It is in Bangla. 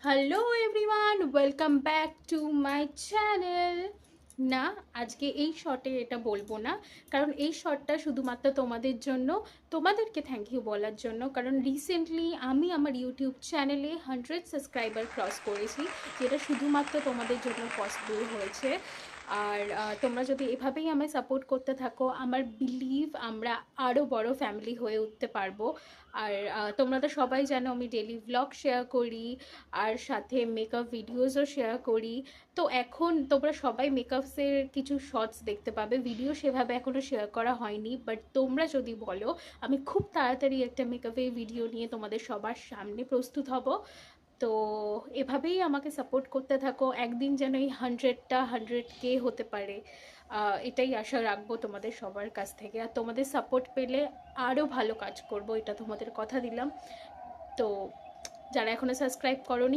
Hello everyone, welcome back to my channel. না, আজকে এই শর্টে এটা বলবো না, কারণ এই শর্টটা শুধুমাত্র তোমাদের জন্য, তোমাদেরকে থ্যাংক ইউ বলার জন্য। কারণ রিসেন্টলি আমি আমার ইউটিউব চ্যানেলে 100 সাবস্ক্রাইবার ক্রস করেছি, যেটা শুধুমাত্র তোমাদের জন্য পসিবল হয়েছে। আর তোমরা যদি এভাবেই আমায় সাপোর্ট করতে থাকো, আমার বিলিভ আমরা আরও বড় ফ্যামিলি হয়ে উঠতে পারবো। আর তোমরা তো সবাই জানো আমি ডেলি ভ্লগ শেয়ার করি, আর সাথে মেকআপ ভিডিওসও শেয়ার করি। তো এখন তোমরা সবাই মেকআপসের কিছু শর্টস দেখতে পাবে, ভিডিও সেভাবে এখনও শেয়ার করা হয়নি। বাট তোমরা যদি বলো, আমি খুব তাড়াতাড়ি একটা মেকআপের ভিডিও নিয়ে তোমাদের সবার সামনে প্রস্তুত হব। তো এভাবেই আমাকে সাপোর্ট করতে থাকো, একদিন যেন এই 100কে হতে পারে, এটাই আশা রাখবো তোমাদের সবার কাছ থেকে। আর তোমাদের সাপোর্ট পেলে আরও ভালো কাজ করব, এটা তোমাদের কথা দিলাম। তো যারা এখনও সাবস্ক্রাইব করোনি,